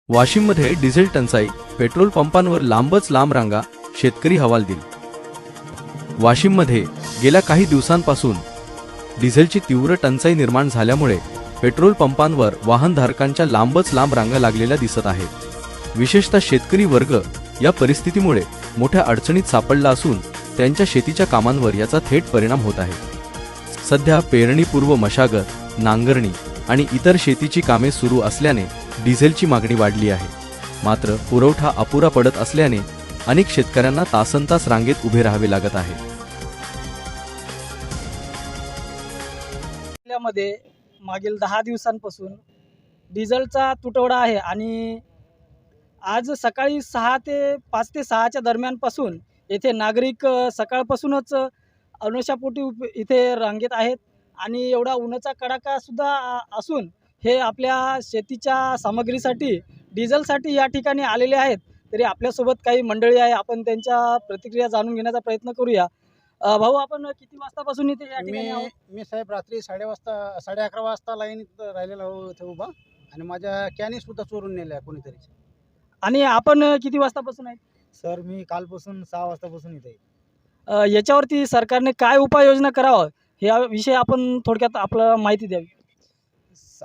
वाशिममध्ये diesel टंचाई, petrol पंपांवर लांबच लांब रांगा, शेतकरी हवालदिल. वाशिममध्ये गेल्या काही दिवसांपासून डिझेलची तीव्र टंचाई निर्माण झाल्यामुळे पेट्रोल पंपांवर वाहनधारकांच्या लांबच लांब रांगा लागलेल्या दिसत आहेत. विशेषतः शेतकरी वर्ग या परिस्थितीमुळे मोठ्या अडचणीत सापडला असून त्यांच्या शेतीच्या कामांवर याचा थेट परिणाम होत आहे. सध्या पेरणीपूर्व मशागत, नांगरणी आणि इतर शेतीची कामे सुरू असल्याने डिझेलची मागणी वाढली आहे. मात्र पुरवठा अपुरा पडत असल्याने अनेक शेतकऱ्यांना तासनतास रांगेत उभे राहावे लागत आहे. जिल्ह्यामध्ये मागील 10 दिवसांपासून डिझेलचा तुटवडा आहे आणि आज सकाळी 5 ते 6च्या दरम्यानपासून येथे नागरिक सकाळपासूनच अनुशापोटी इथे रांगेत आहेत आणि एवढा उन्हाचा कडाका सुद्धा असून हे आपल्या शेतीच्या सामग्रीसाठी डिझेलसाठी या ठिकाणी आलेले आहेत. तरी आपल्यासोबत काही मंडळी आहे, आपण त्यांच्या प्रतिक्रिया जाणून घेण्याचा प्रयत्न करूया. भाऊ, आपण किती वाजतापासून इथे या ठिकाणी आहोत? मी साहेब रात्री 11:30 वाजता लाईनीत राहिलेला इथे उभा आणि माझ्या कॅनी सुद्धा चोरून नेल्या कोणीतरी. आणि आपण किती वाजतापासून आहेत? सर मी कालपासून 6 वाजतापासून इथे आहे. याच्यावरती सरकारने काय उपाययोजना करावं याविषयी आपण थोडक्यात आपल्याला माहिती द्यावी.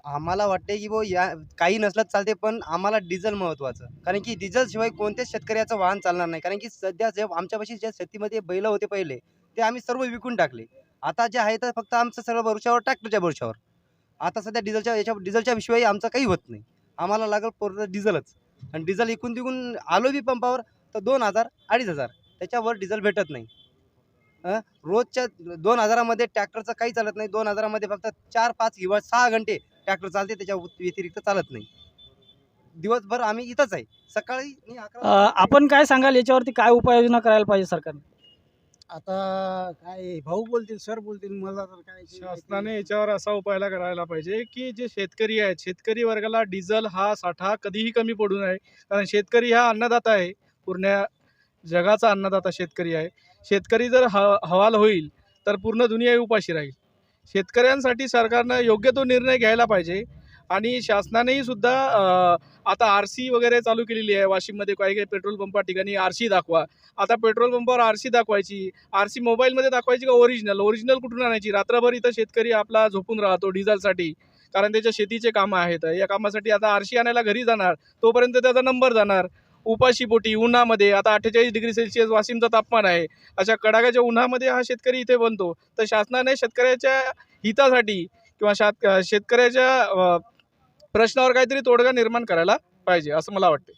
आम्हाला वाटते की या काही नसलं चालते, पण आम्हाला डिझेल महत्त्वाचं. कारण की डिझेलशिवाय कोणत्याच शेतकऱ्याचं वाहन चालणार नाही. कारण की सध्या जे आमच्यापाशी ज्या शेतीमध्ये बैल होते पहिले, ते आम्ही सर्व विकून टाकले. आता जे आहे तर फक्त आमचं सगळं भरोशावर, ट्रॅक्टरच्या भरोशावर. आता सध्या डिझेलच्या शिवाय आमचं काही होत नाही. आम्हाला लागेल पूर्ण डिझेलच. आणि डिझेल इकून तिकून आलो बी पंपावर तर 2,000 2,500 त्याच्यावर डिझेल भेटत नाही. रोजच्या 2,000मध्ये ट्रॅक्टरचं काही चालत नाही. 2,000मध्ये फक्त 4-5 किंवा 6 घंटे ट्रॅक्टर चालते, त्याच्या व्यतिरिक्त चालत नाही. दिवसभर आम्ही इथंच आहे. सकाळी मी 11 आपण काय सांगाल याच्यावरती काय उपाययोजना करायला पाहिजे सरकारने? आता काय भाऊ बोलतील, सर बोलतील, मला तर काय शासनाने याच्यावर असा उपाय करायला पाहिजे की जे शेतकरी आहेत, शेतकरी वर्गाला डिझेल हा साठा कधीही कमी पडू नये. कारण शेतकरी हा अन्नदाता आहे, पूर्ण जगाचा अन्नदाता शेतकरी आहे. शेतकरी जर हवाल होईल तर पूर्ण दुनिया उपाशी राहील. शेतकऱ्यांसाठी सरकारनं योग्य तो निर्णय घ्यायला पाहिजे. आणि शासनानेही सुद्धा आता RC वगैरे चालू केलेली आहे. वाशिममध्ये काही पेट्रोल पंपा ठिकाणी RC दाखवा. आता पेट्रोल पंपावर RC दाखवायची, RC मोबाईलमध्ये दाखवायची का ओरिजिनल कुठून आणायची? रात्रभर इथं शेतकरी आपला झोपून राहतो डिझेलसाठी, कारण त्याच्या शेतीचे कामं आहेत. या कामासाठी आता RC आणायला घरी जाणार, तोपर्यंत त्याचा नंबर जाणार. उपाशीपोटी उन्हामध्ये, आता 48 डिग्री सेल्सिअस वाशिमचं तापमान आहे. अशा कडाक्याच्या उन्हामध्ये हा शेतकरी इथे बनतो. तर शासनाने शेतकऱ्याच्या हितासाठी किंवा शेतकऱ्याच्या प्रश्नावर काहीतरी तोडगा निर्माण करायला पाहिजे असं मला वाटते.